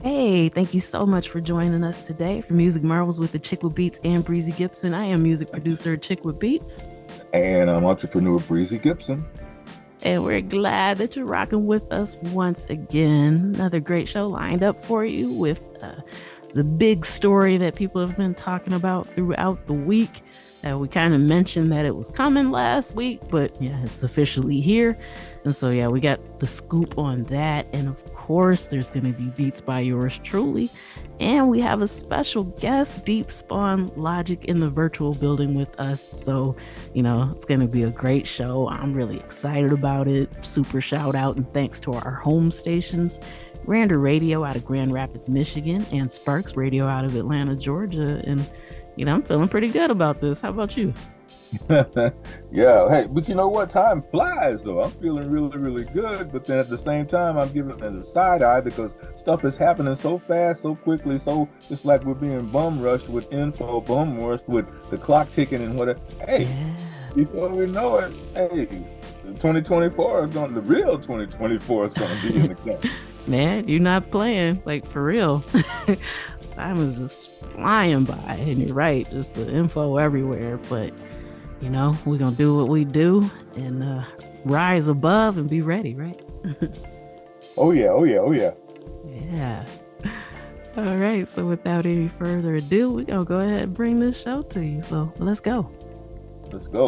Hey, thank you so much for joining us today for Music Marvels with Achickwitbeatz and Breezy Gipson. I am music producer Achickwitbeatz, And I'm entrepreneur Breezy Gipson. and we're glad that you're rocking with us once again. Another great show lined up for you with the big story that people have been talking about throughout the week. We kind of mentioned that it was coming last week, but yeah, it's officially here. And so, yeah, we got the scoop on that. And of course, there's going to be beats by yours truly. And we have a special guest, Deepspawn Logic, in the virtual building with us. So, it's going to be a great show. I'm really excited about it. Super shout out and thanks to our home stations. Grander Radio out of Grand Rapids, Michigan, and Sparks Radio out of Atlanta, Georgia. And, I'm feeling pretty good about this. How about you? Yeah, hey, but you know what? Time flies, though. I'm feeling really, really good. But then at the same time, I'm giving it a side eye because stuff is happening so fast, so quickly. So it's like we're being bum rushed with info, bum rushed with the clock ticking and whatever. Hey, Yeah. before we know it, hey, 2024 is going, the real 2024 is going to be in the camp. Man, you're not playing, like for real. Time is just flying by, and you're right, just the info everywhere. But we're gonna do what we do and rise above and be ready, right? Oh, yeah, oh, yeah, oh, yeah. Yeah. All right. So without any further ado, we're gonna go ahead and bring this show to you. So let's go. Let's go.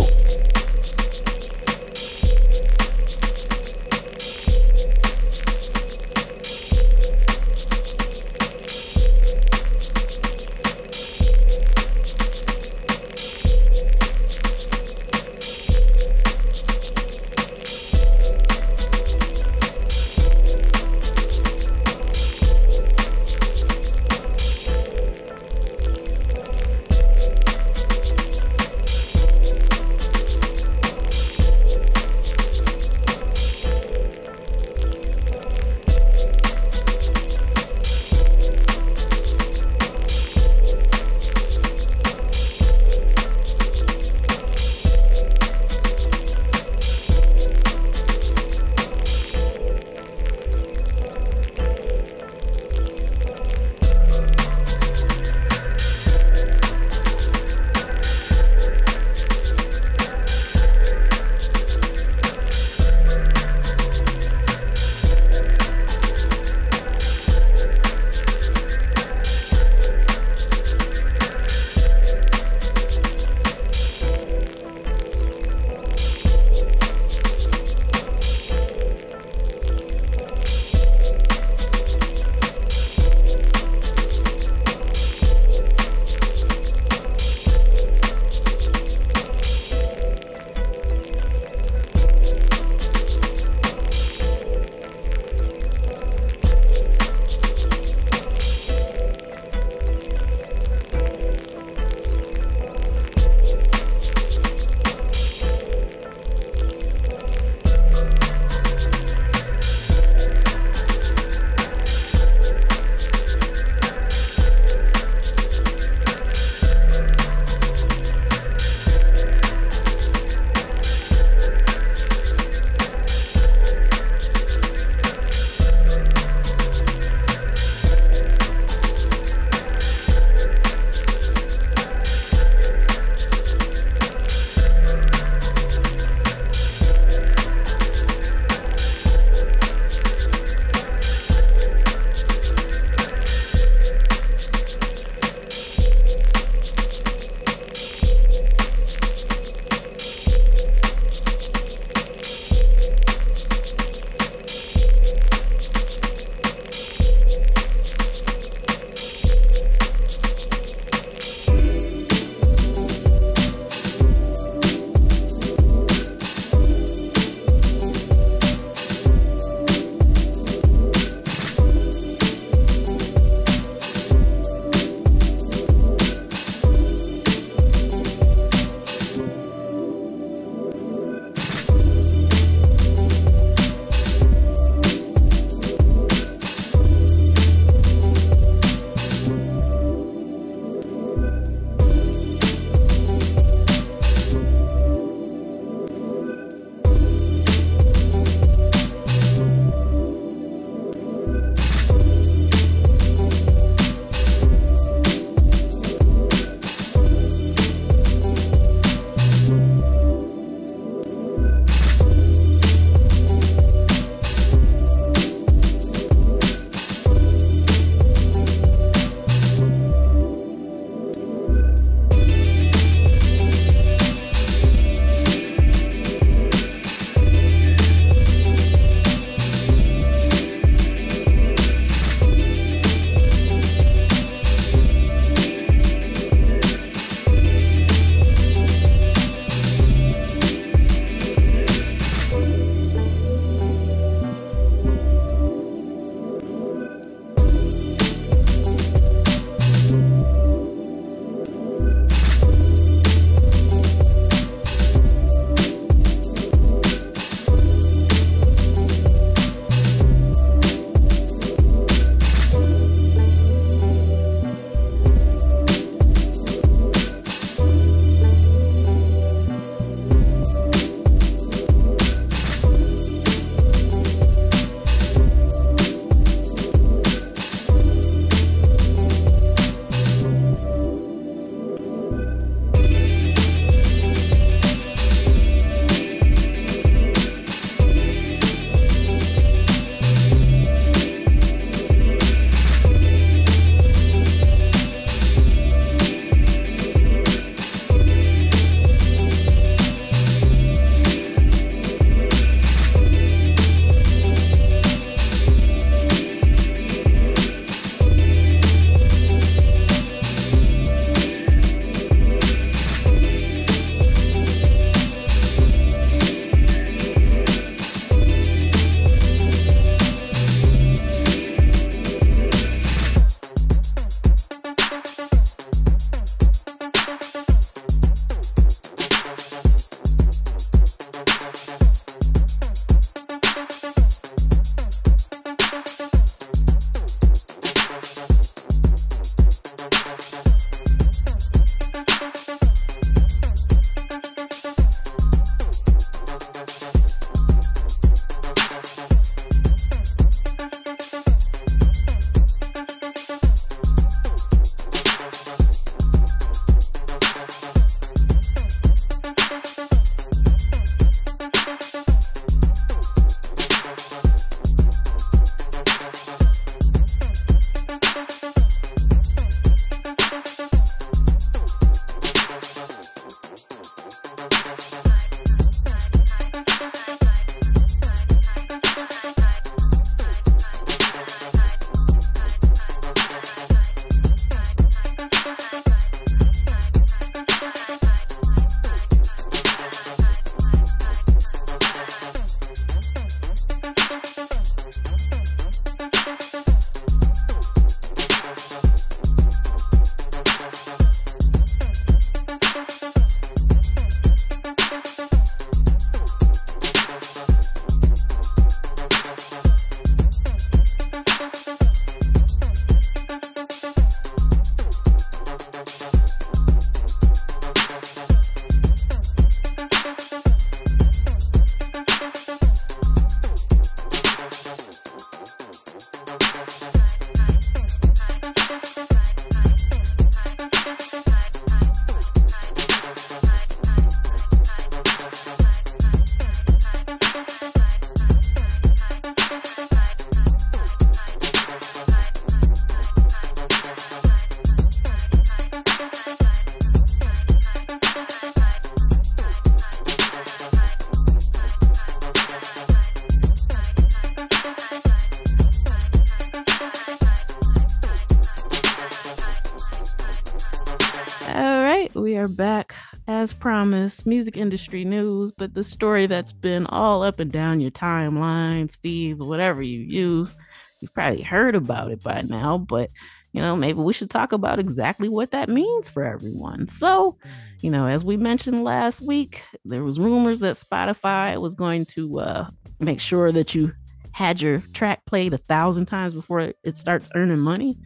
we are back as promised. Music industry news, but the story that's been all up and down your timelines, feeds, whatever you use, you've probably heard about it by now, but maybe we should talk about exactly what that means for everyone. So, as we mentioned last week, there was rumors that Spotify was going to make sure that you had your track played 1,000 times before it starts earning money.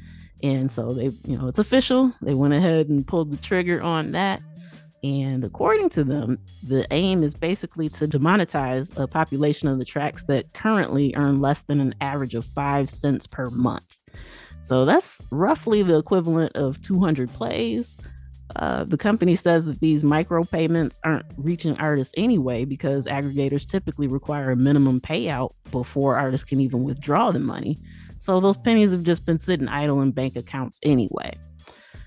And so they, it's official. They went ahead and pulled the trigger on that. And according to them, the aim is basically to demonetize a population of the tracks that currently earn less than an average of 5 cents per month. So that's roughly the equivalent of 200 plays. The company says that these micro payments aren't reaching artists anyway because aggregators typically require a minimum payout before artists can even withdraw the money. So those pennies have just been sitting idle in bank accounts anyway.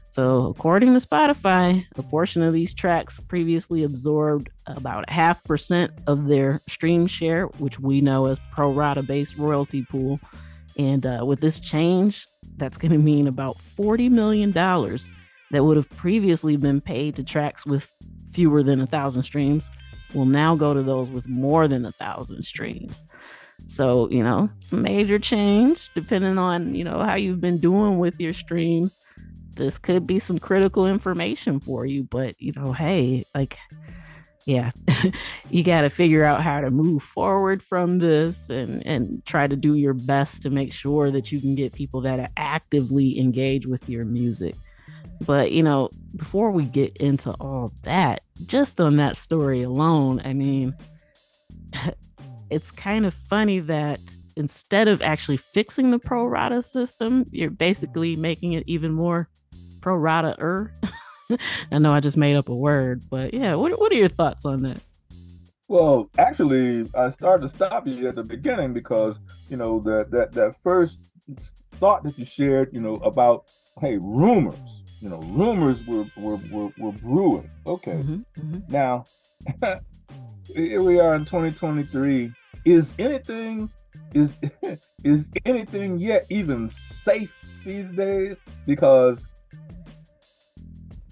So according to Spotify, a portion of these tracks previously absorbed about 0.5% of their stream share, which we know as pro rata based royalty pool. And with this change, that's going to mean about $40 million that would have previously been paid to tracks with fewer than 1,000 streams will now go to those with more than 1,000 streams. So, it's a major change depending on, how you've been doing with your streams. This could be some critical information for you, but, hey, you got to figure out how to move forward from this and try to do your best to make sure that you can get people that actively engage with your music. But, before we get into all that, just on that story alone, I mean, it's kind of funny that instead of actually fixing the pro rata system, you're basically making it even more pro rata-er. I know I just made up a word, but yeah, what are your thoughts on that? Well, actually, I started to stop you at the beginning because, that first thought that you shared, about, hey, rumors. Rumors were brewing. Okay. Mm-hmm. Now, here we are in 2023. Is anything yet even safe these days? Because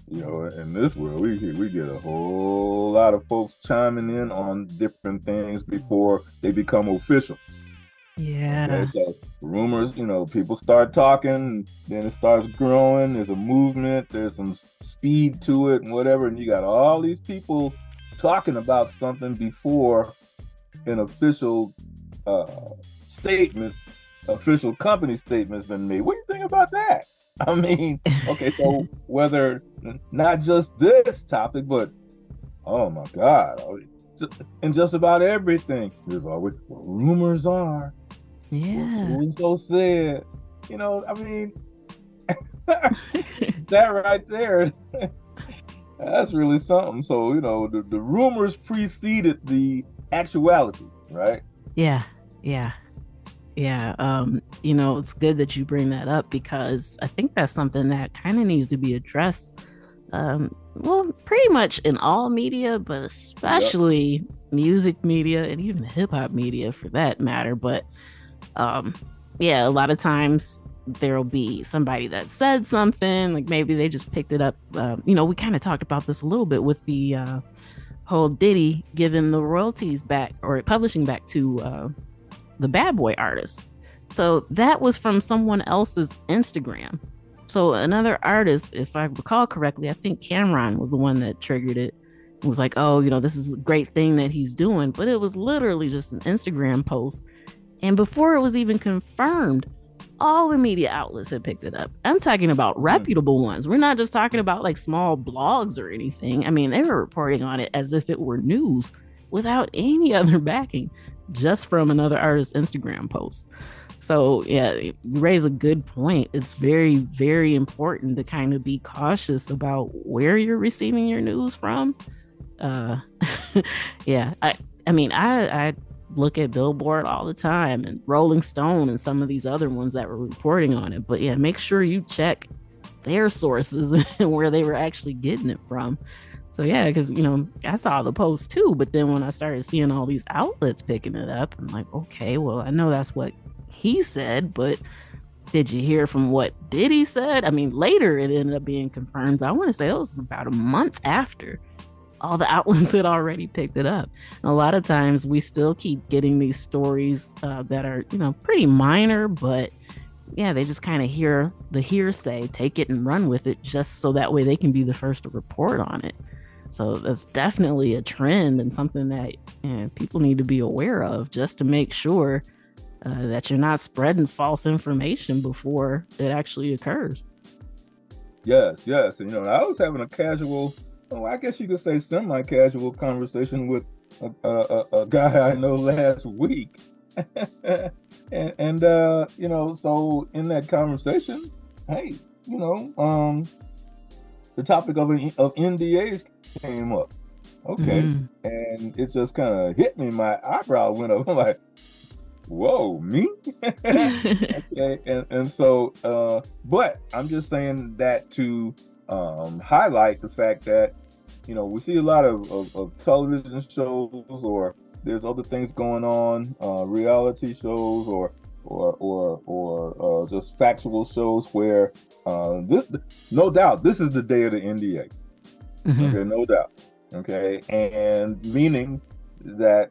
in this world, we get a whole lot of folks chiming in on different things before they become official. Yeah. Okay, so rumors, people start talking, then it starts growing. There's a movement, there's some speed to it and whatever. And you got all these people talking about something before an official official company statement's been made. What do you think about that? I mean, okay, so whether not just this topic, but oh my God, in just about everything, there's always rumors are. Yeah. So said, I mean, that right there, that's really something. So, the rumors preceded the actuality, right? Yeah. It's good that you bring that up because I think that's something that kind of needs to be addressed. Pretty much in all media, but especially music media and even hip hop media for that matter. But a lot of times there'll be somebody that said something, like maybe they just picked it up. We kind of talked about this a little bit with the whole Diddy giving the royalties back or publishing back to the Bad Boy artist. So that was from someone else's Instagram. So another artist, if I recall correctly, I think Cameron was the one that triggered it. It was like, oh, this is a great thing that he's doing. But it was literally just an Instagram post. And before it was even confirmed, all the media outlets had picked it up. I'm talking about reputable ones. We're not just talking about like small blogs or anything. I mean, they were reporting on it as if it were news without any other backing, just from another artist's Instagram post. So yeah, you raise a good point. It's very, very important to kind of be cautious about where you're receiving your news from. I look at Billboard all the time and Rolling Stone and some of these other ones that were reporting on it. But yeah, make sure you check their sources and where they were actually getting it from. So yeah, because I saw the post too, but then when I started seeing all these outlets picking it up, I'm like, okay, well, I know that's what he said, but did you hear from what Diddy said? I mean, later it ended up being confirmed, but I want to say it was about a month after all the outlets had already picked it up. And a lot of times we still keep getting these stories that are, pretty minor, but yeah, they just kind of hear the hearsay, take it and run with it just so that way they can be the first to report on it. So that's definitely a trend and something that people need to be aware of just to make sure that you're not spreading false information before it actually occurs. Yes, yes. And, I was having a casual, I guess you could say semi-casual conversation with a guy I know last week. and so in that conversation, hey, the topic of NDAs came up. Okay. And it just kind of hit me. My eyebrow went up. I'm like, whoa, me? Okay. And so, but I'm just saying that to highlight the fact that, we see a lot of television shows, or there's other things going on, reality shows, or just factual shows where this, no doubt, this is the day of the NDA. Okay, no doubt. Okay, and meaning that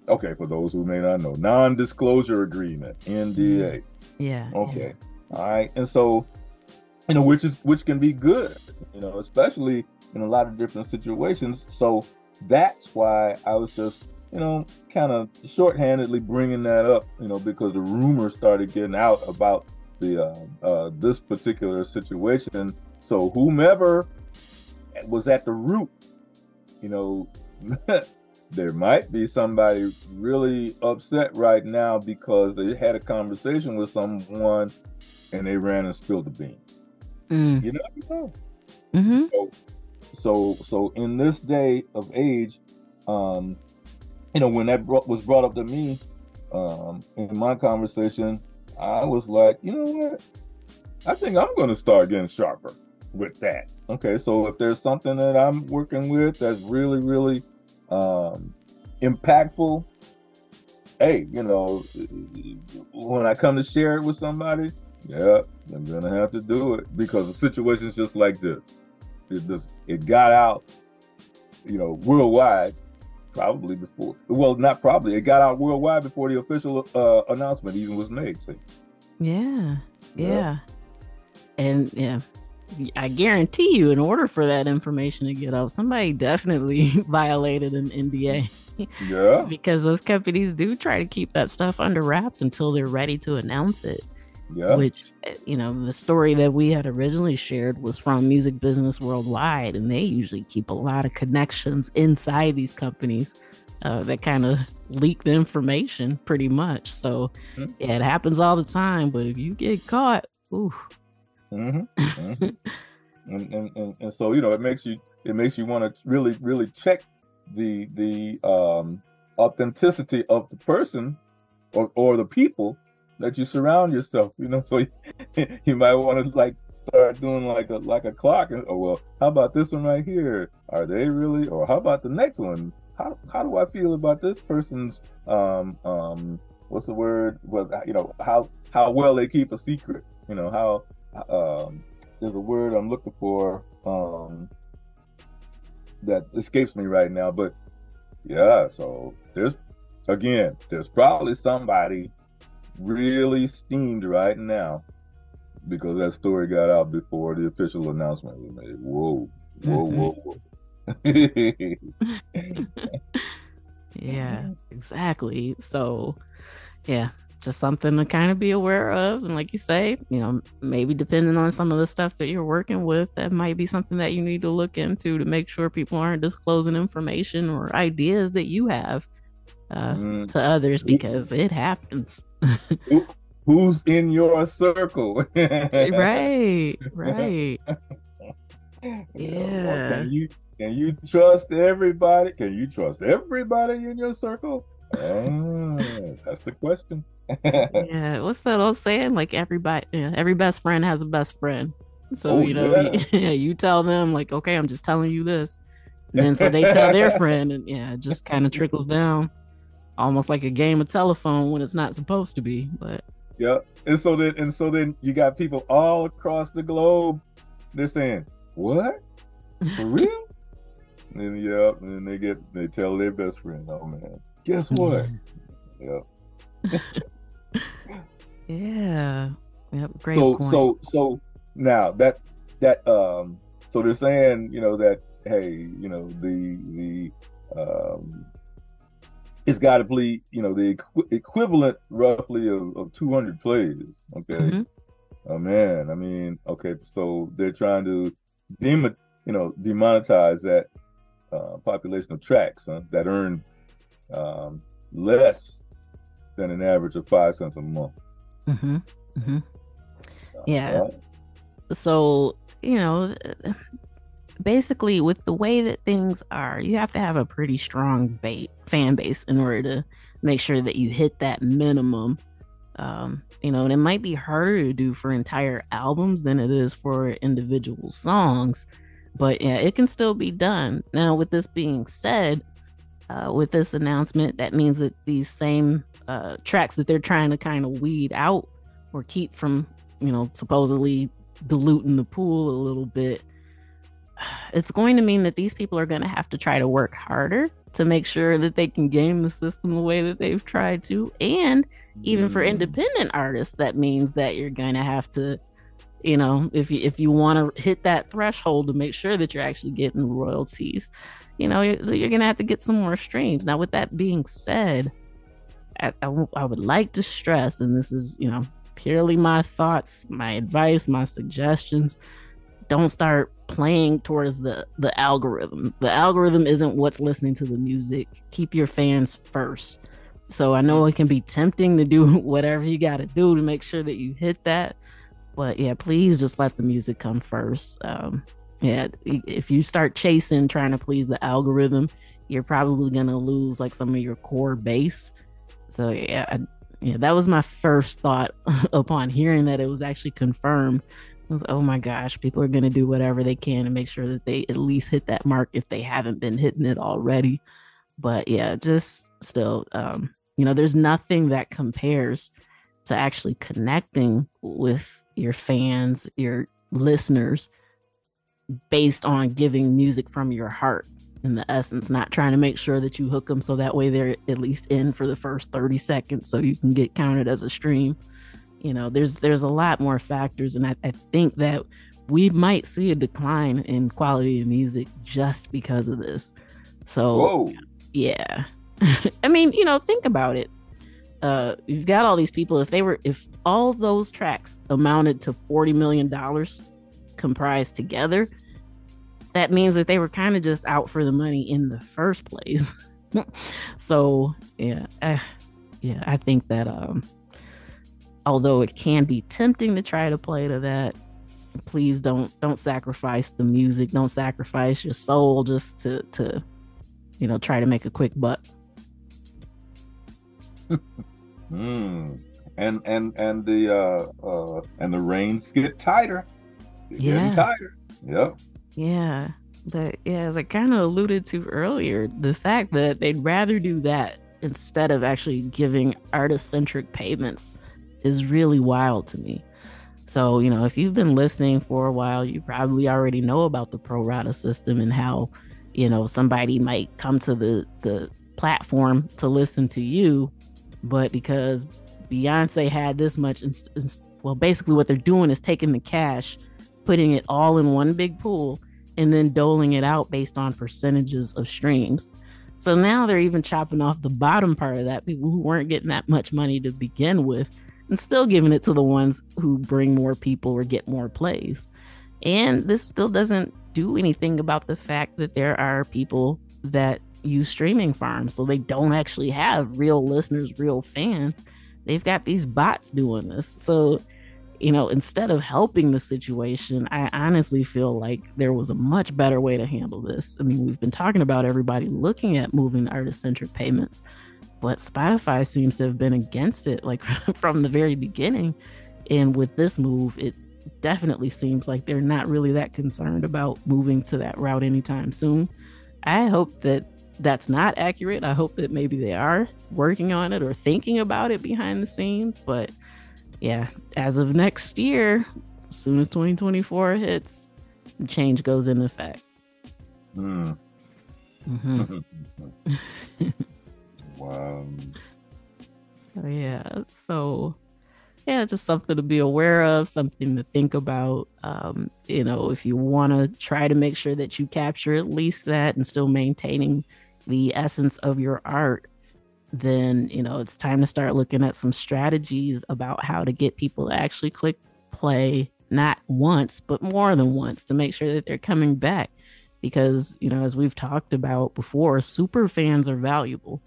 okay, for those who may not know, non-disclosure agreement, NDA. Yeah. Okay. Yeah. All right, and so which can be good, especially in a lot of different situations. So that's why I was just kind of shorthandedly bringing that up, because the rumors started getting out about the this particular situation. So whomever was at the root, there might be somebody really upset right now because they had a conversation with someone and they ran and spilled the beans. You know? So in this day of age, when that was brought up to me in my conversation, I was like, you know what? I think I'm going to start getting sharper with that. Okay, so if there's something that I'm working with that's really, really impactful, hey, when I come to share it with somebody, yeah, I'm going to have to do it, because the situation's just like this. It got out, worldwide. Probably before, well, not probably, it got out worldwide before the official announcement even was made. See? Yeah. And yeah, I guarantee you, in order for that information to get out, somebody definitely violated an NDA. Yeah. Because those companies do try to keep that stuff under wraps until they're ready to announce it. Yeah. Which, the story that we had originally shared was from Music Business Worldwide, and they usually keep a lot of connections inside these companies that kind of leak the information pretty much. So yeah, it happens all the time, but if you get caught, ooh. And so it makes you want to really, really check the authenticity of the person or the people that you surround yourself, so you might want to start doing like a clock, and well, how about this one right here? Are they really? Or how about the next one? How do I feel about this person's what's the word? Well, how well they keep a secret. How there's a word I'm looking for that escapes me right now, but yeah. So there's probably somebody really steamed right now because that story got out before the official announcement was made. Whoa. Yeah, exactly. So yeah, just something to kind of be aware of. And like you say, maybe depending on some of the stuff that you're working with, that might be something that you need to look into to make sure people aren't disclosing information or ideas that you have to others, because it happens. Who's in your circle? Right. Yeah. Can you trust everybody? Can you trust everybody in your circle? That's the question. Yeah, what's that old saying? Like every best friend has a best friend. So you tell them like, okay, I'm just telling you this, and then so they tell their friend, and it just kind of trickles down, almost like a game of telephone when it's not supposed to be. But Yeah. And so then you got people all across the globe. They're saying, "What? For real?" And yeah, and they tell their best friend, "Oh man, guess what?" Yeah. Yeah. Yeah. Yep. Great So point. so so now that so they're saying, that, hey, the it's got to be, the equivalent roughly of 200 plays. Okay. Hmm. Oh man, I mean, okay, so they're trying to demonetize that population of tracks, that earn less than an average of 5 cents a month. Hmm. Hmm. Yeah. Uh, So, basically, with the way that things are, you have to have a pretty strong fan base in order to make sure that you hit that minimum. And it might be harder to do for entire albums than it is for individual songs, but yeah, it can still be done. Now, with this being said, with this announcement, that means that these same tracks that they're trying to kind of weed out or keep from, supposedly diluting the pool a little bit, it's going to mean that these people are going to have to try to work harder to make sure that they can game the system the way that they've tried to. And even for mm, independent artists, that means that you're going to have to, if you want to hit that threshold to make sure that you're actually getting royalties, you're going to have to get some more streams. Now, with that being said, I would like to stress, and this is, purely my thoughts, my advice, my suggestions, don't start playing towards the algorithm. The algorithm isn't what's listening to the music. Keep your fans first. So I know it can be tempting to do whatever you got to do to make sure that you hit that, but yeah, please just let the music come first. Yeah, if you start chasing trying to please the algorithm, you're probably gonna lose like some of your core base. So yeah, that was my first thought upon hearing that it was actually confirmed. Was, oh my gosh, people are going to do whatever they can to make sure that they at least hit that mark if they haven't been hitting it already. But yeah, just still, there's nothing that compares to actually connecting with your fans, your listeners, based on giving music from your heart in the essence, not trying to make sure that you hook them so that way they're at least in for the first 30 seconds so you can get counted as a stream. There's a lot more factors, and I think that we might see a decline in quality of music just because of this. So whoa. yeah. I mean, think about it. You've got all these people. If all those tracks amounted to $40 million comprised together, that means that they were kind of just out for the money in the first place. So yeah, I think that although it can be tempting to try to play to that, please don't sacrifice the music. Don't sacrifice your soul just to try to make a quick buck. Mm. And the reins get tighter. They're getting Yeah. tighter. Yep. Yeah. But yeah, as I kind of alluded to earlier, the fact that they'd rather do that instead of actually giving artist centric payments is really wild to me. So, if you've been listening for a while, you probably already know about the pro rata system and how, somebody might come to the platform to listen to you, but because Beyonce had this much, well, basically what they're doing is taking the cash, putting it all in one big pool, and then doling it out based on percentages of streams. So now they're even chopping off the bottom part of that, people who weren't getting that much money to begin with, and still giving it to the ones who bring more people or get more plays. And this still doesn't do anything about the fact that there are people that use streaming farms. So they don't actually have real listeners, real fans. They've got these bots doing this. So, instead of helping the situation, I honestly feel like there was a much better way to handle this. I mean, we've been talking about everybody looking at moving artist centric payments, but Spotify seems to have been against it like from the very beginning. And with this move, it definitely seems like they're not really that concerned about moving to that route anytime soon. I hope that that's not accurate. I hope that maybe they are working on it or thinking about it behind the scenes, but yeah, as of next year, as soon as 2024 hits, the change goes into effect. Mm. Mm-hmm. Wow. Oh, yeah. So yeah, just something to be aware of, something to think about. If you want to try to make sure that you capture at least that and still maintaining the essence of your art, then, it's time to start looking at some strategies about how to get people to actually click play, not once, but more than once to make sure that they're coming back. Because, as we've talked about before, super fans are valuable.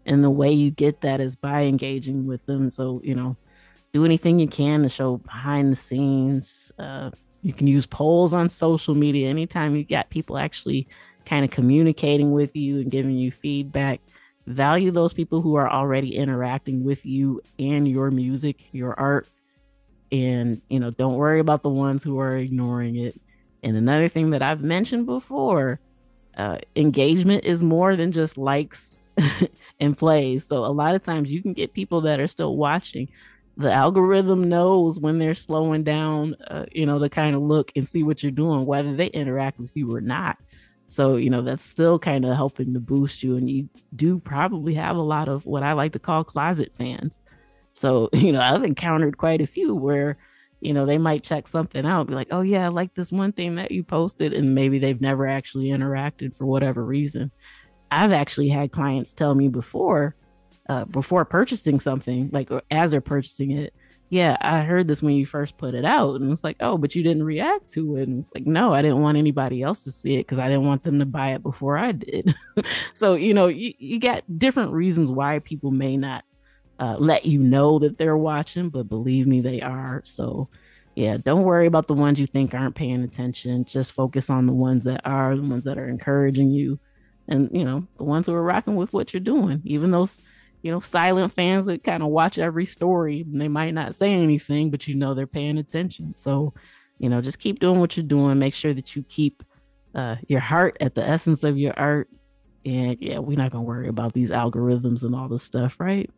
And the way you get that is by engaging with them. So, do anything you can to show behind the scenes. You can use polls on social media anytime you got people actually kind of communicating with you and giving you feedback. Value those people who are already interacting with you and your music, your art. And, don't worry about the ones who are ignoring it. And another thing that I've mentioned before, engagement is more than just likes and plays. So a lot of times you can get people that are still watching. The algorithm knows when they're slowing down, to kind of look and see what you're doing, whether they interact with you or not. So, that's still kind of helping to boost you. And you do probably have a lot of what I like to call closet fans. So, I've encountered quite a few where, they might check something out, be like, oh, yeah, I like this one thing that you posted. And maybe they've never actually interacted for whatever reason. I've actually had clients tell me before purchasing something, like, or as they're purchasing it, yeah, I heard this when you first put it out. And it's like, oh, but you didn't react to it. And it's like, no, I didn't want anybody else to see it because I didn't want them to buy it before I did. So, you got different reasons why people may not let you know that they're watching, but believe me, they are. So, yeah, don't worry about the ones you think aren't paying attention. Just focus on the ones that are, the ones that are encouraging you. And, the ones who are rocking with what you're doing, even those silent fans that kind of watch every story. They might not say anything, but they're paying attention. So, just keep doing what you're doing. Make sure that you keep your heart at the essence of your art. And yeah, we're not gonna worry about these algorithms and all this stuff, right?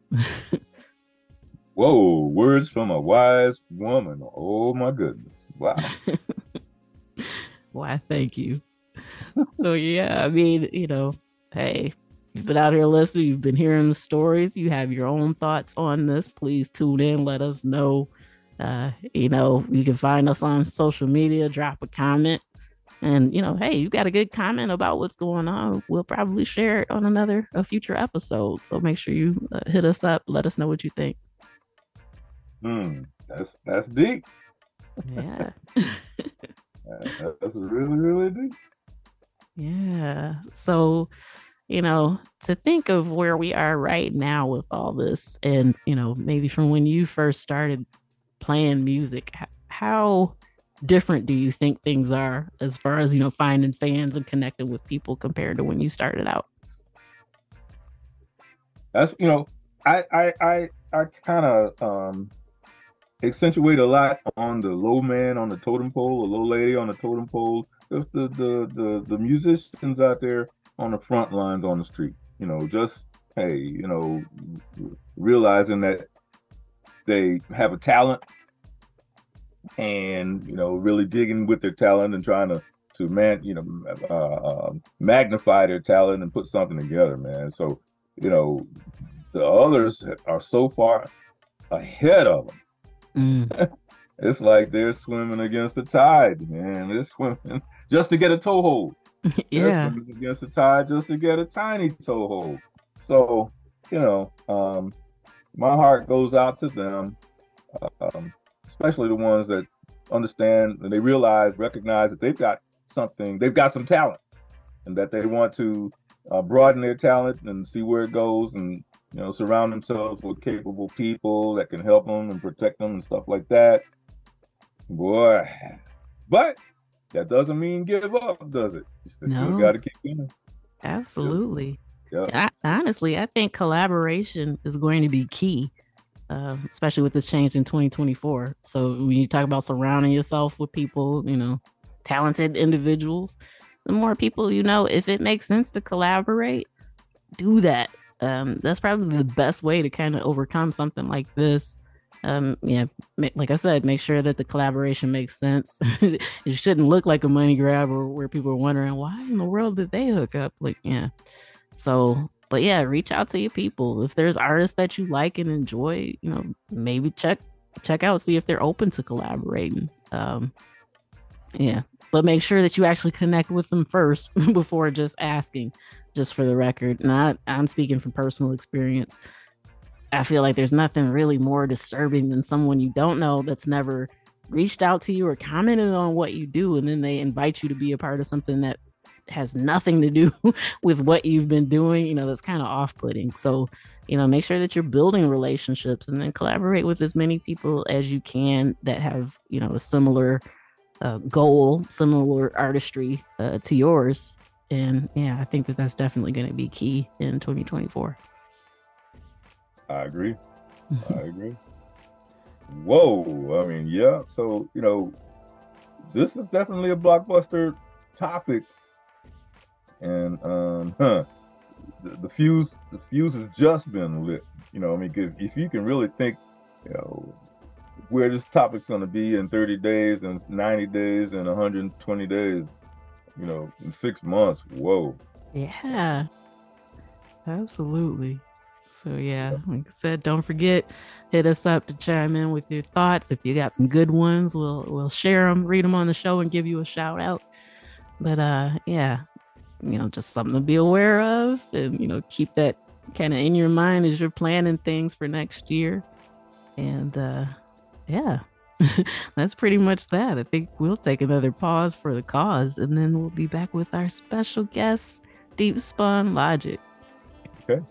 Whoa, words from a wise woman. Oh my goodness. Wow. Why, thank you. So yeah, I mean, hey, you've been out here listening, you've been hearing the stories, you have your own thoughts on this. Please tune in, let us know. You can find us on social media, drop a comment. And, hey, you got a good comment about what's going on, we'll probably share it on a future episode. So make sure you hit us up, let us know what you think. That's deep. Yeah. That's really, really deep. Yeah. So, to think of where we are right now with all this and, maybe from when you first started playing music, how different do you think things are as far as, finding fans and connecting with people compared to when you started out? That's, I kind of accentuate a lot on the low man on the totem pole, the low lady on the totem pole, just the musicians out there on the front lines on the street. Just hey, realizing that they have a talent and really digging with their talent and trying to magnify their talent and put something together, man. So the others are so far ahead of them. It's like they're swimming against the tide, man. They're swimming just to get a toehold. Yeah, they're swimming against the tide just to get a tiny toehold. So my heart goes out to them, especially the ones that understand and they recognize that they've got some talent, and that they want to broaden their talent and see where it goes, and surround themselves with capable people that can help them and protect them and stuff like that. Boy, but that doesn't mean give up, does it? You still got to keep going. Absolutely. Yeah. Honestly, I think collaboration is going to be key, especially with this change in 2024. So when you talk about surrounding yourself with people, talented individuals, the more people, if it makes sense to collaborate, do that. That's probably the best way to kind of overcome something like this. Yeah, like I said, make sure that the collaboration makes sense. It shouldn't look like a money grab or where people are wondering why in the world did they hook up. Like, yeah. So, but yeah, reach out to your people. If there's artists that you like and enjoy, maybe check out, see if they're open to collaborating. Yeah, but make sure that you actually connect with them first before just asking. Just for the record, I'm speaking from personal experience. I feel like there's nothing really more disturbing than someone you don't know that's never reached out to you or commented on what you do, and then they invite you to be a part of something that has nothing to do with what you've been doing. That's kind of off-putting. So, make sure that you're building relationships and then collaborate with as many people as you can that have, a similar goal, similar artistry to yours. And yeah, I think that that's definitely going to be key in 2024. I agree. I agree. Whoa. I mean, yeah. So, this is definitely a blockbuster topic. And the fuse has just been lit. If you can really think, where this topic's going to be in 30 days and 90 days and 120 days, in 6 months. Whoa. Yeah. Absolutely. So yeah, like I said, don't forget, hit us up to chime in with your thoughts. If you got some good ones, we'll share them, read them on the show, and give you a shout out. But yeah, just something to be aware of, and keep that kind of in your mind as you're planning things for next year. And yeah, that's pretty much that. I think we'll take another pause for the cause, and then we'll be back with our special guest, Deepspawn Logic. Okay.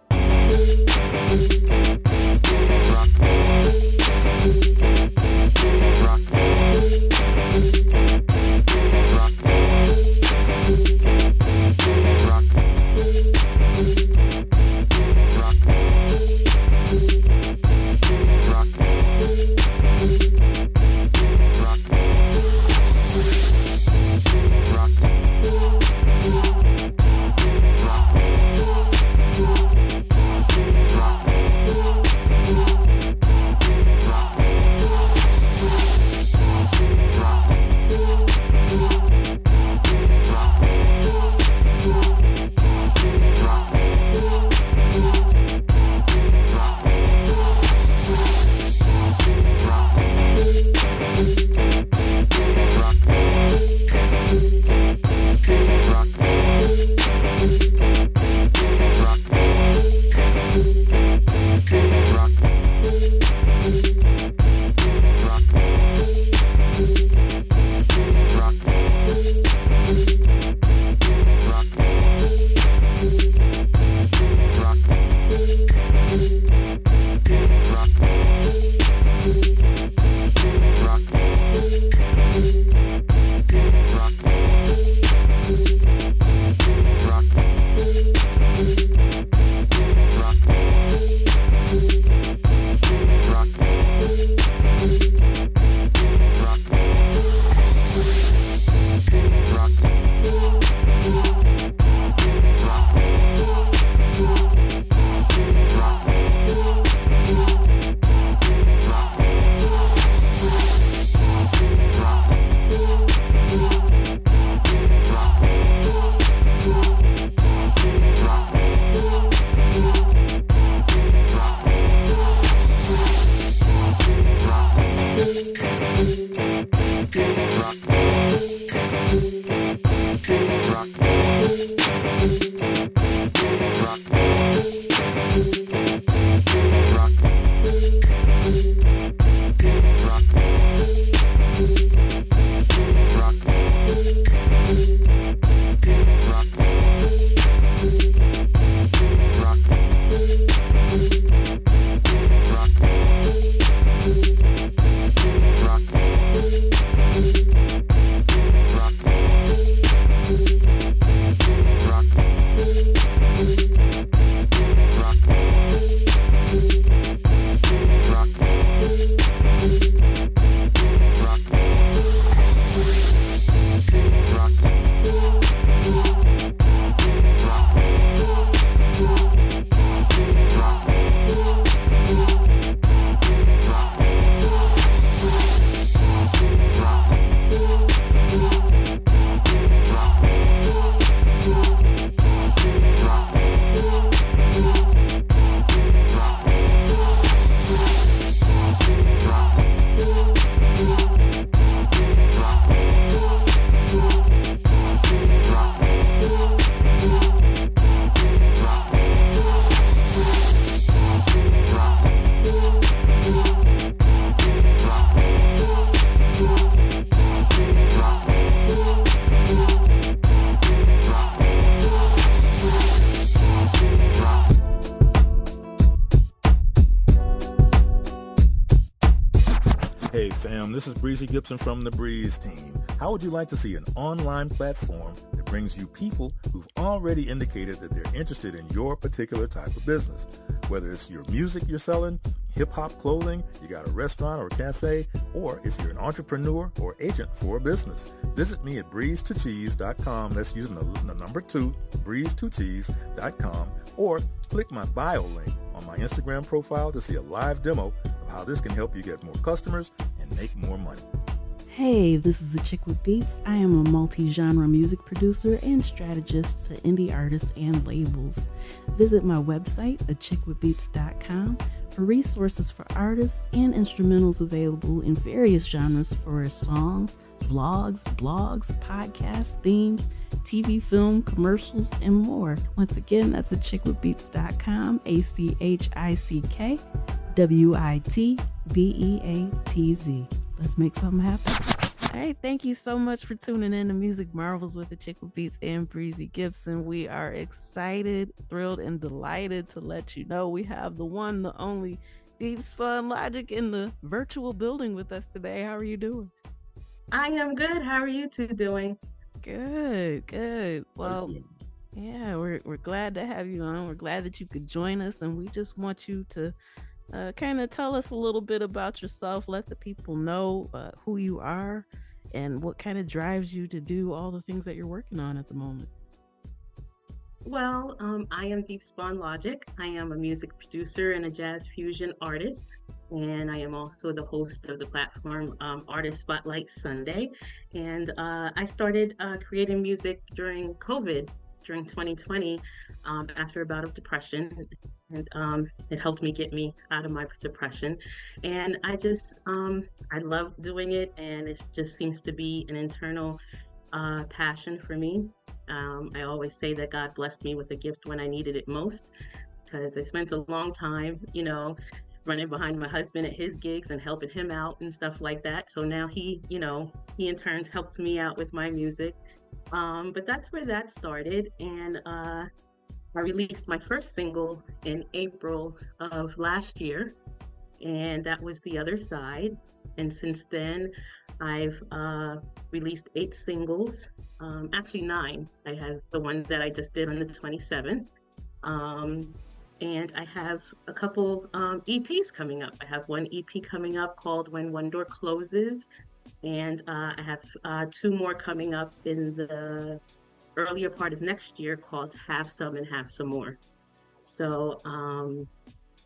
Breezy Gipson from the Breeze team. How would you like to see an online platform that brings you people who've already indicated that they're interested in your particular type of business? Whether it's your music you're selling, hip-hop clothing, you got a restaurant or a cafe, or if you're an entrepreneur or agent for a business. Visit me at breeze2cheese.com. That's using the number 2, breeze2cheese.com, or click my bio link on my Instagram profile to see a live demo of how this can help you get more customers and make more money. Hey, this is Achickwitbeatz. I am a multi-genre music producer and strategist to indie artists and labels. Visit my website, achickwitbeatz.com, for resources for artists and instrumentals available in various genres for songs, vlogs, blogs, podcasts, themes, TV, film, commercials, and more. Once again, that's achickwitbeatz.com, ACHICKWITBEATZ. Let's make something happen. All right, thank you so much for tuning in to Music Marvels with Achickwitbeatz and Breezy Gipson. We are excited, thrilled, and delighted to let you know we have the one, the only Deepspawn Logic in the virtual building with us today. How are you doing? I am good. How are you two doing? Good. Well, yeah, we're glad to have you on. We're glad that you could join us, and we just want you to kind of tell us a little bit about yourself. Let the people know who you are and what kind of drives you to do all the things that you're working on at the moment. Well, I am Deepspawn Logic. I am a music producer and a jazz fusion artist, and I am also the host of the platform Artist Spotlight Sunday. And I started creating music during COVID, during 2020, after a bout of depression. And it helped me get me out of my depression. And I just, I love doing it, and it just seems to be an internal passion for me. I always say that God blessed me with a gift when I needed it most, because I spent a long time, running behind my husband at his gigs and helping him out and stuff like that. So now he in turn helps me out with my music. But that's where that started. And I released my first single in April of last year, and that was The Other Side. And since then, I've released 8 singles, actually 9. I have the one that I just did on the 27th. And I have a couple EPs coming up. I have one EP coming up called When One Door Closes, and I have 2 more coming up in the earlier part of next year called Have Some and Have Some More. So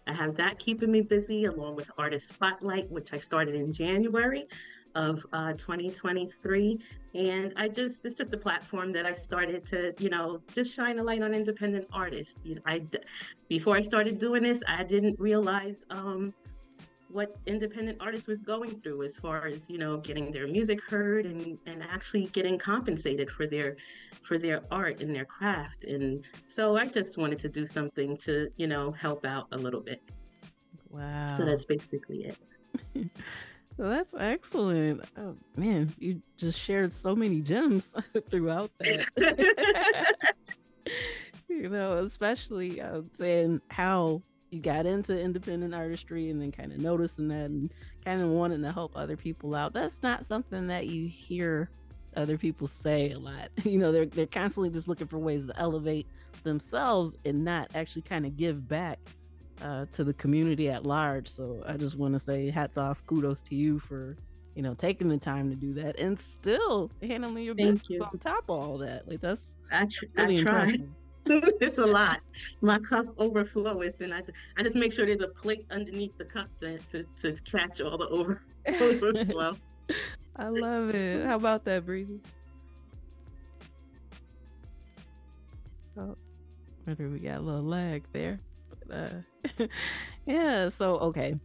I have that keeping me busy, along with Artist Spotlight, which I started in January of 2023. And it's just a platform that I started to, just shine a light on independent artists. Before I started doing this, I didn't realize what independent artists was going through as far as, getting their music heard and actually getting compensated for their art and their craft. And so I just wanted to do something to, help out a little bit. Wow. So that's basically it. Well, that's excellent. Oh, man, you just shared so many gems throughout that. Especially saying how you got into independent artistry and then kind of noticing that and kind of wanting to help other people out. That's not something that you hear other people say a lot. They're constantly just looking for ways to elevate themselves and not actually kind of give back to the community at large. So I just want to say hats off, kudos to you for taking the time to do that and still handling your business on top of all that. Like that's I try. It's a lot. My cup overfloweth, and I just make sure there's a plate underneath the cup to catch all the overflow. I love it. How about that, Breezy? Oh, whether we got a little lag there. But, yeah, so okay.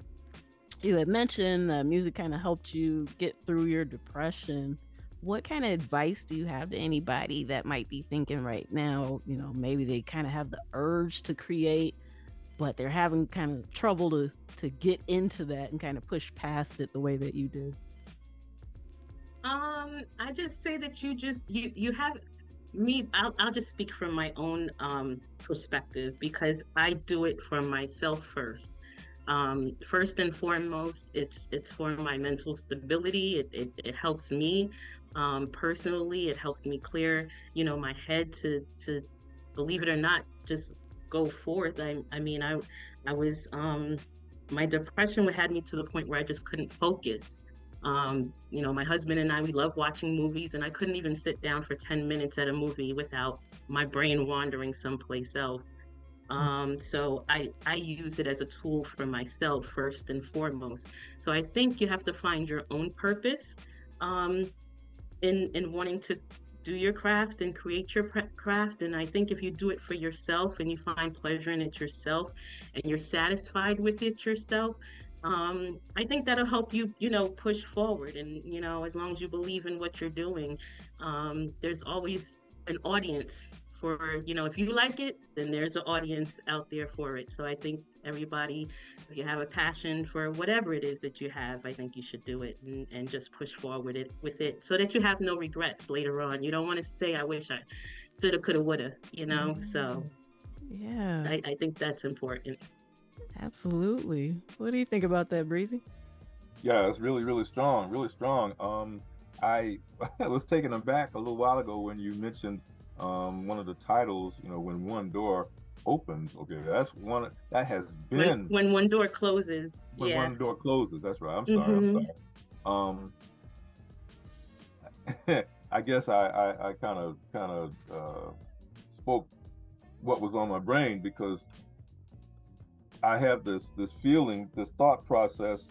You had mentioned music kind of helped you get through your depression. What kind of advice do you have to anybody that might be thinking right now, maybe they kind of have the urge to create, but they're having kind of trouble to get into that and kind of push past it the way that you did? I just say that you have me. I'll just speak from my own perspective, because I do it for myself first. First and foremost, it's for my mental stability. It helps me personally. It helps me clear, my head to believe it or not, just go forth. I was my depression had me to the point where I just couldn't focus. My husband and I, we love watching movies, and I couldn't even sit down for 10 minutes at a movie without my brain wandering someplace else. So I use it as a tool for myself first and foremost. So I think you have to find your own purpose um, in wanting to do your craft and create your craft. And I think if you do it for yourself and you find pleasure in it yourself and you're satisfied with it yourself, I think that'll help you, push forward. And, as long as you believe in what you're doing, there's always an audience for, if you like it, then there's an audience out there for it. So I think everybody, if you have a passion for whatever it is that you have, I think you should do it and just push forward with it so that you have no regrets later on. You don't want to say, I wish I coulda, coulda, woulda, So Yeah, I think that's important. absolutely. What do you think about that, Breezy? Yeah, it's really, really strong, really strong. I I was taken aback a little while ago when you mentioned one of the titles, when one door opens. Okay, that's one that has been When one door closes, when yeah. one door closes. That's right. I'm sorry. I'm Hmm. sorry. Um, I guess I kind of spoke what was on my brain because I have this feeling, this thought process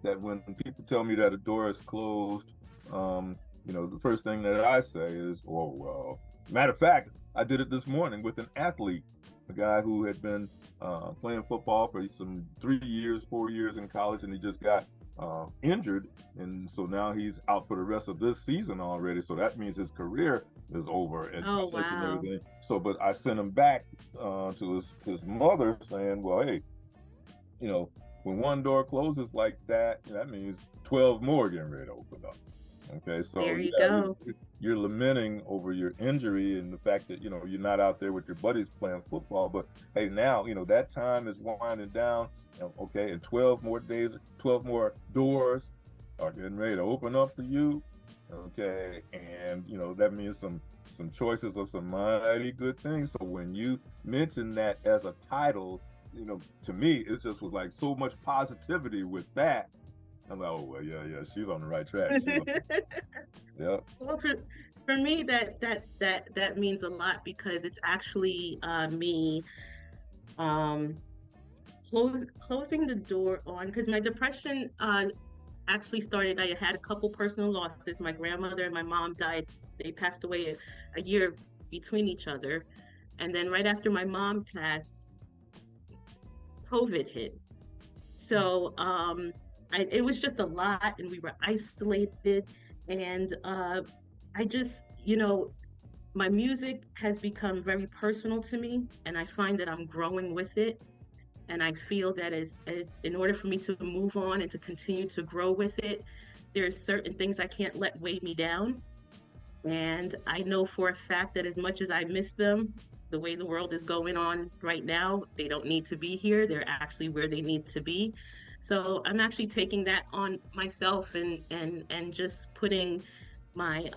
that when people tell me that a door is closed, the first thing that I say is, "Oh well." Matter of fact, I did it this morning with an athlete, a guy who had been playing football for some 3 years, 4 years in college, and he just got injured, and so now he's out for the rest of this season already. So that means his career is over at Oh, college and wow. everything. So, but I sent him back to his mother saying, "Well, hey, when one door closes like that, that means 12 more getting ready to open up." Okay, so There you yeah, go. you're lamenting over your injury and the fact that you're not out there with your buddies playing football. But hey, now that time is winding down. Okay, and 12 more days, 12 more doors are getting ready to open up for you. Okay, and that means some choices of some mighty good things. So when you mention that as a title, to me, it just was like so much positivity with that. I'm like, oh well, yeah, she's on the right track. Yeah. Well, for me, that means a lot because it's actually me um, closing the door on because my depression actually started. I had a couple personal losses. My grandmother and my mom died. They passed away a year between each other, and then right after my mom passed, COVID hit. So it was just a lot, and we were isolated. And I just, my music has become very personal to me, and I find that I'm growing with it. And I feel that in order for me to move on and to continue to grow with it, there's certain things I can't let weigh me down. And I know for a fact that as much as I miss them, the way the world is going on right now, they don't need to be here. They're actually where they need to be. So I'm actually taking that on myself and just putting my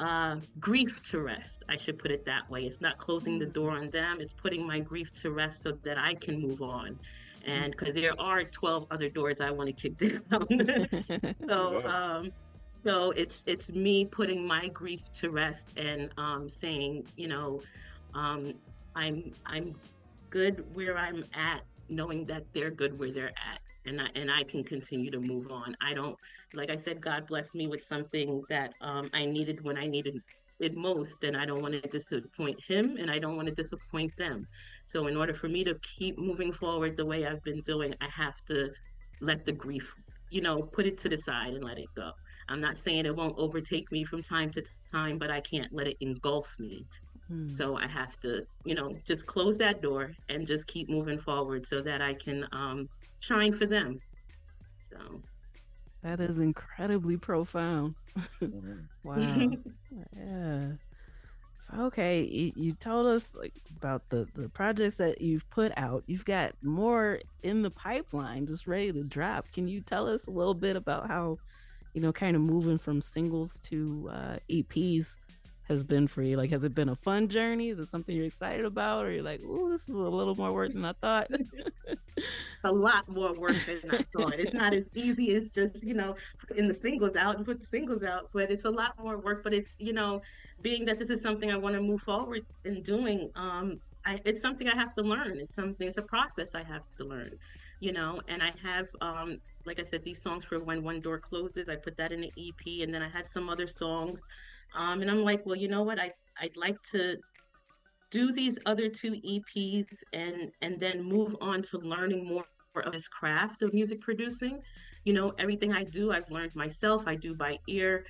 grief to rest. I should put it that way. It's not closing the door on them. It's putting my grief to rest so that I can move on. And because there are 12 other doors I want to kick down. So Yeah. so it's me putting my grief to rest and saying, um, I'm good where I'm at, knowing that they're good where they're at, and I can continue to move on. I don't, like I said, God blessed me with something that I needed when I needed it most, and I don't want to disappoint him, and I don't want to disappoint them. So in order for me to keep moving forward the way I've been doing, I have to let the grief, put it to the side and let it go. I'm not saying it won't overtake me from time to time, but I can't let it engulf me. Hmm. So I have to, just close that door and just keep moving forward so that I can shine for them. So That is incredibly profound. Mhm. Wow. Yeah. Okay, you told us like about the projects that you've put out. You've got more in the pipeline, just ready to drop. Can you tell us a little bit about how, kind of moving from singles to EPs has been for you? Like, has it been a fun journey? Is it something you're excited about, or you're like, "Oh, this is a little more work than I thought"? A lot more work than I thought. It's not as easy as just, putting the singles out and put the singles out, but it's a lot more work. But it's, being that this is something I want to move forward in doing, it's something I have to learn. It's a process I have to learn, and I have, like I said, these songs for When One Door Closes, I put that in the EP, and then I had some other songs. And I'm like, well, you know what? I'd like to do these other two EPs and then move on to learning more of this craft of music producing. Everything I do, I've learned myself. I do by ear.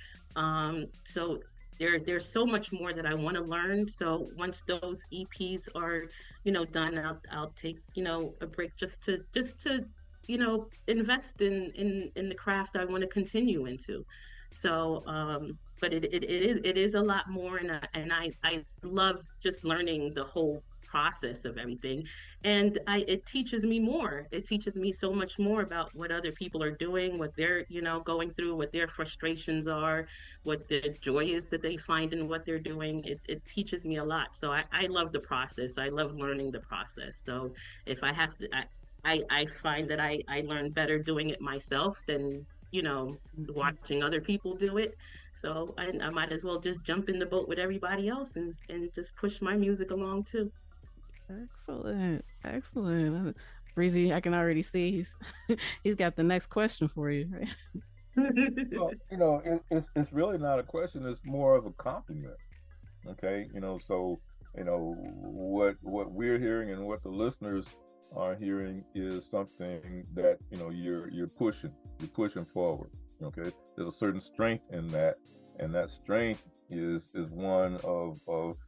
So there's so much more that I want to learn. So once those EPs are, done, I'll take, a break just to invest in the craft I want to continue into. So, but it is a lot more, and I love just learning the whole process of everything, and it teaches me more. It teaches me so much more about what other people are doing, what they're going through, what their frustrations are, what the joy is that they find in what they're doing. It teaches me a lot. So I love the process. I love learning the process. So if I have to, I find that I learn better doing it myself than watching other people do it. So I might as well just jump in the boat with everybody else and just push my music along too. Excellent, excellent. Breezy, I can already see he's got the next question for you, right? Well, it's really not a question. It's more of a compliment. Okay, so what we're hearing and what the listeners are hearing is something that you're pushing forward. Okay, there's a certain strength in that, and that strength is one of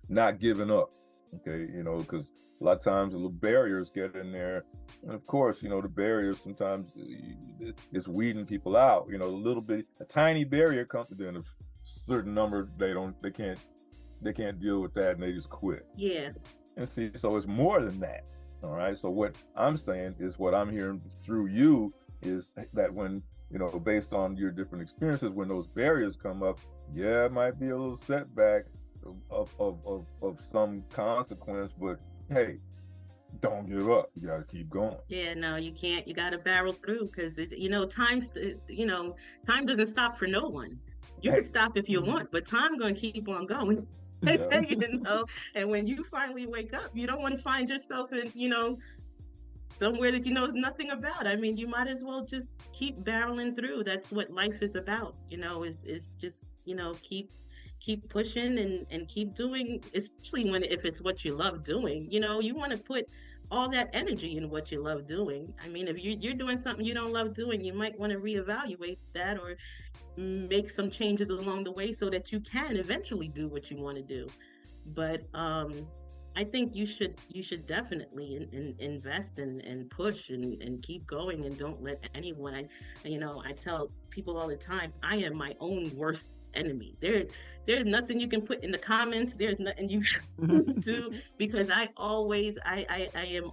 not giving up. Okay, because a lot of times the little barriers get in there, and of course, the barriers sometimes it's weeding people out. A tiny barrier comes to them, a certain number they can't deal with that, and they just quit. Yeah. And see, so it's more than that. All right. So what I'm saying is, what I'm hearing through you is that when, based on your different experiences, when those barriers come up, yeah, it might be a little setback of some consequence, but hey, don't give up. You got to keep going. Yeah, no, you can't. You got to barrel through, because time doesn't stop for no one. You can stop if you want, but time gonna keep on going. Yeah. And when you finally wake up, you don't want to find yourself in, somewhere that you know nothing about. I mean, you might as well just keep barreling through. That's what life is about, is just, keep pushing and keep doing, especially if it's what you love doing. You want to put all that energy in what you love doing. I mean, if you're doing something you don't love doing, you might want to reevaluate that, or make some changes along the way so that you can eventually do what you want to do. But I think you should definitely invest and push and keep going, and don't let anyone. I tell people all the time, I am my own worst enemy. There's nothing you can put in the comments. There's nothing you can do, because I am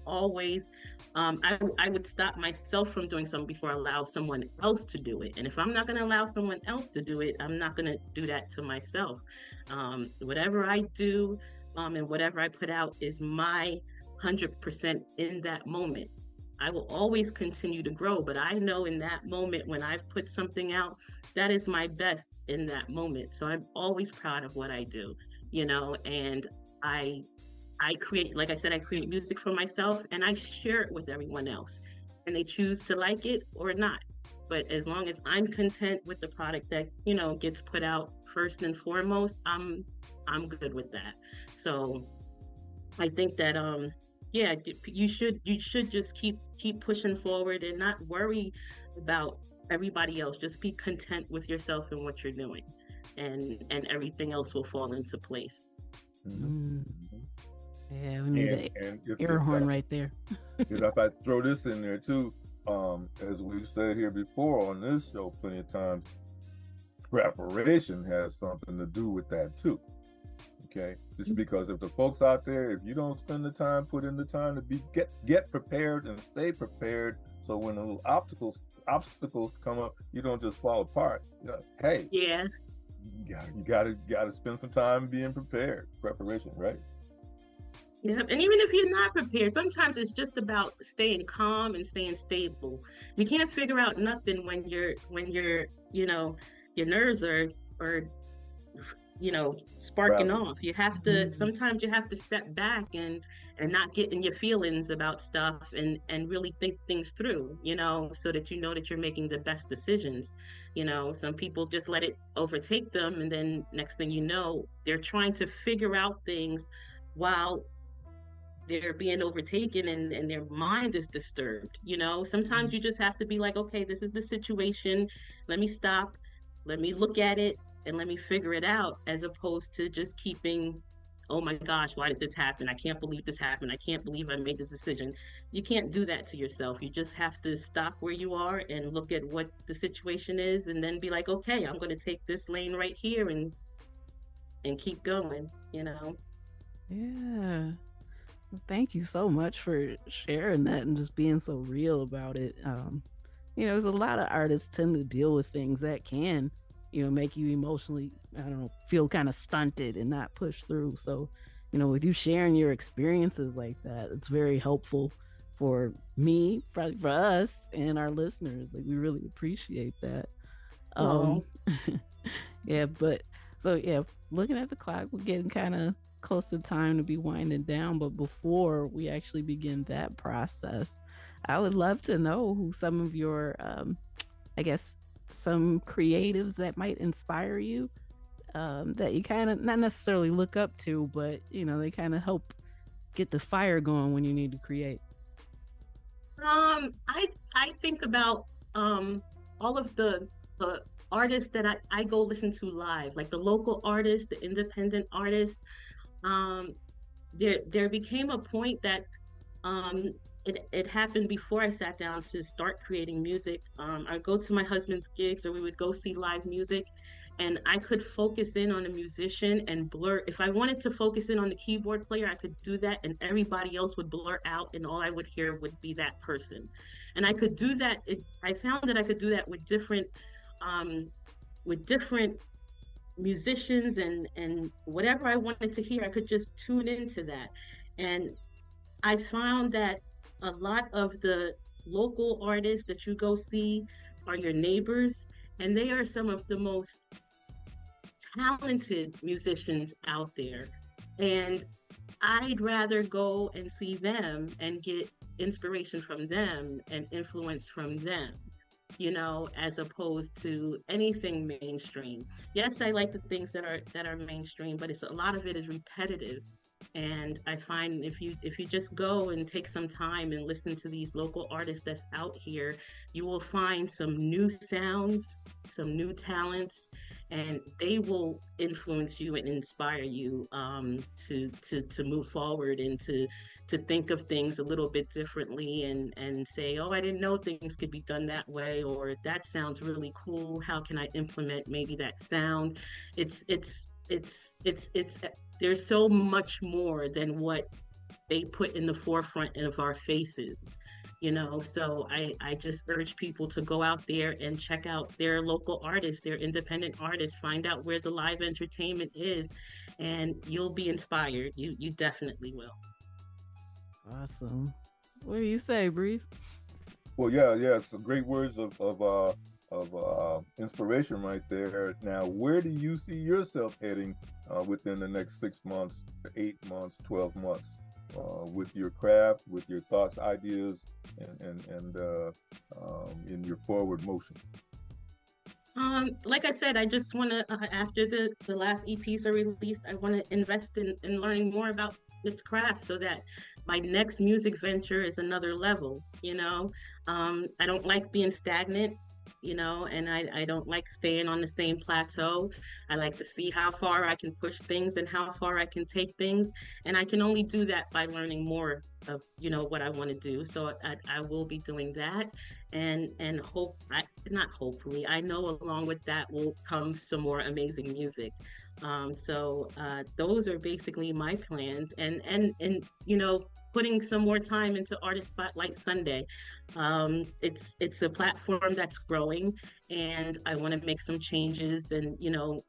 always I would stop myself from doing something before I allow someone else to do it. And if I'm not going to allow someone else to do it, I'm not going to do that to myself. Whatever I do, and whatever I put out is my 100% in that moment. I will always continue to grow, but I know in that moment when I've put something out, that is my best in that moment. So I'm always proud of what I do, and I create, like I said, I create music for myself, and I share it with everyone else, and they choose to like it or not. But as long as I'm content with the product that, gets put out first and foremost, I'm good with that. So I think that, yeah, you should just keep pushing forward and not worry about everybody else. Just be content with yourself and what you're doing, and everything else will fall into place. Mm-hmm. Yeah, we need an air horn right there. If I throw this in there too, as we've said here before on this show plenty of times, preparation has something to do with that too. Okay, just because if the folks out there, if you don't spend the time, put in the time to be get prepared and stay prepared, so when the little obstacles come up, you don't just fall apart. Hey, Yeah. you gotta spend some time being prepared. Preparation, right? Yeah, and even if you're not prepared, sometimes it's just about staying calm and staying stable. You can't figure out nothing when your nerves are sparking Rather. off. You have to sometimes you have to step back and not get in your feelings about stuff and really think things through, so that that you're making the best decisions. Some people just let it overtake them, and then next thing you know, they're trying to figure out things while they're being overtaken, and their mind is disturbed. Sometimes you just have to be like, okay, this is the situation. Let me stop, let me look at it, and let me figure it out, as opposed to just keeping, oh my gosh, why did this happen? I can't believe this happened. I can't believe I made this decision. You can't do that to yourself. You just have to stop where you are and look at what the situation is, and then be like, okay, I'm going to take this lane right here and keep going. Yeah. Thank you so much for sharing that and just being so real about it. There's a lot of artists tend to deal with things that can, make you emotionally, I don't know, feel kind of stunted and not push through. So, with you sharing your experiences like that, it's very helpful for me, probably for us and our listeners. Like, we really appreciate that. Yeah, but so yeah, looking at the clock, we're getting kind of close to time to be winding down. But before we actually begin that process, I would love to know who some of your, I guess, some creatives that might inspire you, that you kind of not necessarily look up to, but they kind of help get the fire going when you need to create. I think about all of the artists that I go listen to live, like the local artists, the independent artists. There became a point that it happened before I sat down to start creating music. I go to my husband's gigs, or we would go see live music, and I could focus in on a musician and blur. If I wanted to focus in on the keyboard player, I could do that, and everybody else would blur out, and all I would hear would be that person. And I could do that. I found that I could do that with different musicians, and whatever I wanted to hear, I could just tune into that. And I found that a lot of the local artists that you go see are your neighbors, and they are some of the most talented musicians out there. And I'd rather go and see them and get inspiration from them and influence from them, as opposed to anything mainstream. Yes, I like the things that are mainstream, but a lot of it is repetitive. And I find if you just go and take some time and listen to these local artists that's out here, you will find some new sounds, some new talents, and they will influence you and inspire you to move forward and to think of things a little bit differently, and say, oh, I didn't know things could be done that way, or that sounds really cool. How can I implement maybe that sound? It's there's so much more than what they put in the forefront of our faces, so I just urge people to go out there and check out their local artists, their independent artists, find out where the live entertainment is, and you'll be inspired. You definitely will. Awesome. What do you say, Breeze? Well, yeah, some great words of inspiration right there. Now, where do you see yourself heading within the next 6 months, 8 months, 12 months, with your craft, with your thoughts, ideas, and in your forward motion? Like I said, I just want to, after the last EPs are released, I want to invest in learning more about this craft, so that my next music venture is another level. I don't like being stagnant, and I don't like staying on the same plateau. I like to see how far I can push things and how far I can take things. And I can only do that by learning more of, what I want to do. So I will be doing that. And not hopefully, I know along with that will come some more amazing music. So those are basically my plans, and you know, putting some more time into Artist Spotlight Sunday. It's a platform that's growing, and I want to make some changes, and you know,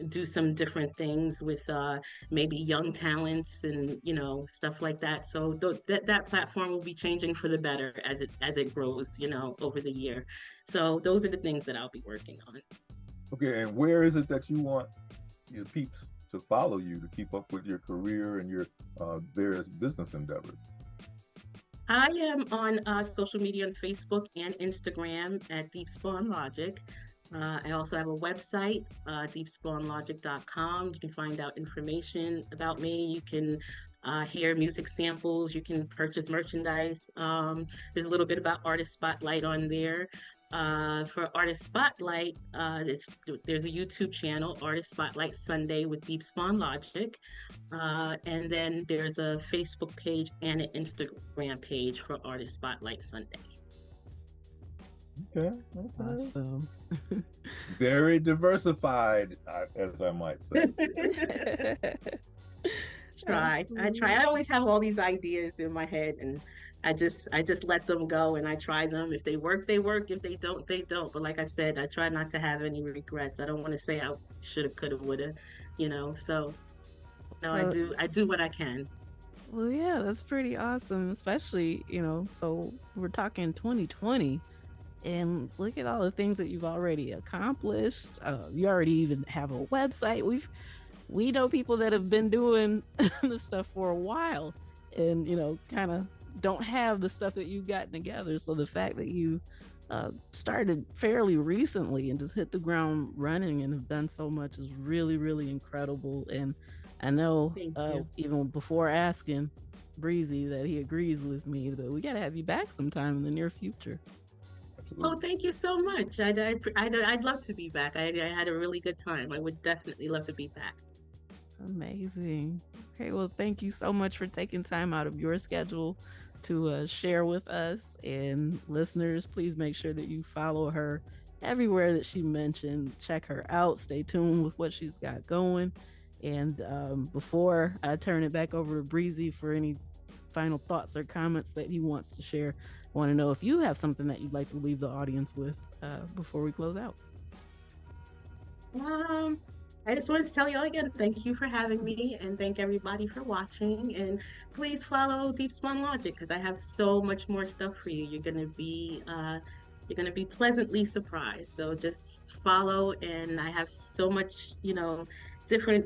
do some different things with maybe young talents and you know stuff like that. So that platform will be changing for the better as it grows, you know, over the year. So those are the things that I'll be working on. Okay, and where is it that you want your peeps to follow you to keep up with your career and your various business endeavors? I am on social media on Facebook and Instagram at Deepspawn Logic. I also have a website, deepspawnlogic.com. You can find out information about me. You can hear music samples. You can purchase merchandise. There's a little bit about Artist Spotlight on there. For Artist Spotlight, there's a YouTube channel, Artist Spotlight Sunday with Deepspawn Logic. And then there's a Facebook page and an Instagram page for Artist Spotlight Sunday. Okay. Awesome. Very diversified, as I might say. I try. I always have all these ideas in my head, and I just let them go and I try them. If they work, they work. If they don't, they don't. But like I said, I try not to have any regrets. I don't want to say I shoulda, coulda, woulda, you know. So no, I do what I can. Well, yeah, that's pretty awesome, especially, you know, so we're talking 2020. And look at all the things that you've already accomplished. You already even have a website. We know people that have been doing this stuff for a while, and you know, kind of don't have the stuff that you've gotten together. So the fact that you started fairly recently and just hit the ground running and have done so much is really, really incredible. And I know even before asking Breezy that he agrees with me, that we got to have you back sometime in the near future. Oh, thank you so much. I'd love to be back. I had a really good time. I would definitely love to be back. Amazing. Okay, well, thank you so much for taking time out of your schedule to share with us. And listeners, please make sure that you follow her everywhere that she mentioned. Check her out. Stay tuned with what she's got going. And before I turn it back over to Breezy for any final thoughts or comments that he wants to share, I want to know if you have something that you'd like to leave the audience with before we close out. I just wanted to tell you all again, thank you for having me, and thank everybody for watching. And please follow Deepspawn Logic, because I have so much more stuff for you. You're gonna be pleasantly surprised. So just follow, and I have so much, you know, different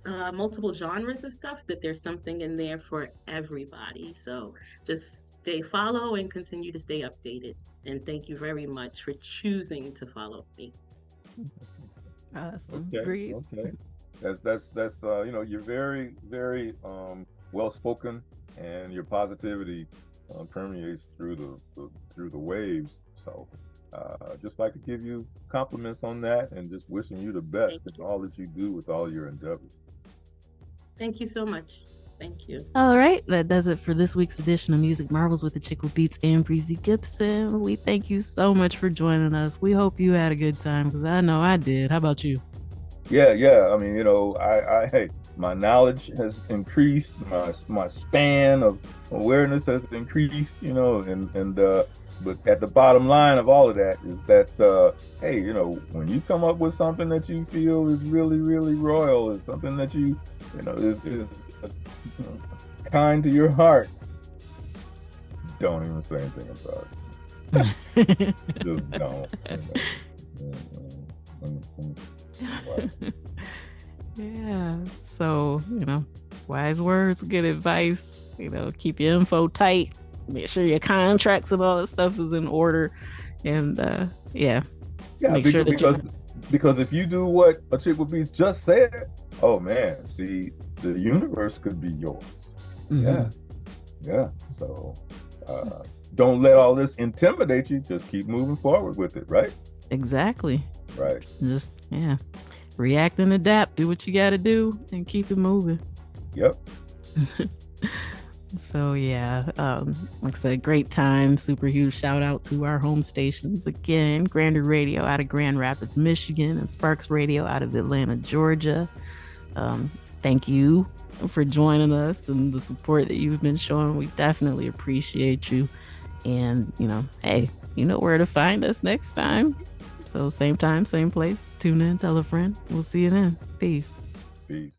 multiple genres of stuff that there's something in there for everybody. So just follow and continue to stay updated. And thank you very much for choosing to follow me. Awesome. Okay. That's you know, you're very, very well spoken, and your positivity permeates through the waves. So just like to give you compliments on that, and just wishing you the best in all that you do with all your endeavors. Thank you so much. Thank you. All right, that does it for this week's edition of Music Marvels with Achickwitbeatz and Breezy Gipson. We thank you so much for joining us. We hope you had a good time, because I know I did. How about you? Yeah. I mean, you know, hey, my knowledge has increased, my span of awareness has increased, you know, and but at the bottom line of all of that is that hey, you know, when you come up with something that you feel is really, really royal, is something that you know is kind to your heart, don't even say anything about it. Just don't. Yeah, so, you know, wise words, good advice, you know, keep your info tight, make sure your contracts and all that stuff is in order, and make sure that because if you do what Achickwitbeatz just said, oh man, see, the universe could be yours. Yeah. So don't let all this intimidate you. Just keep moving forward with it, right? Exactly. Right. Just react and adapt. Do what you got to do and keep it moving. Yep. So yeah, like I said, great time. Super huge shout out to our home stations again: Grander Radio out of Grand Rapids, Michigan, and Sparks Radio out of Atlanta, Georgia. Um, Thank you for joining us and the support that you've been showing. We definitely appreciate you. And hey, you know where to find us next time. So same time, same place. Tune in, tell a friend. We'll see you then. Peace. Peace.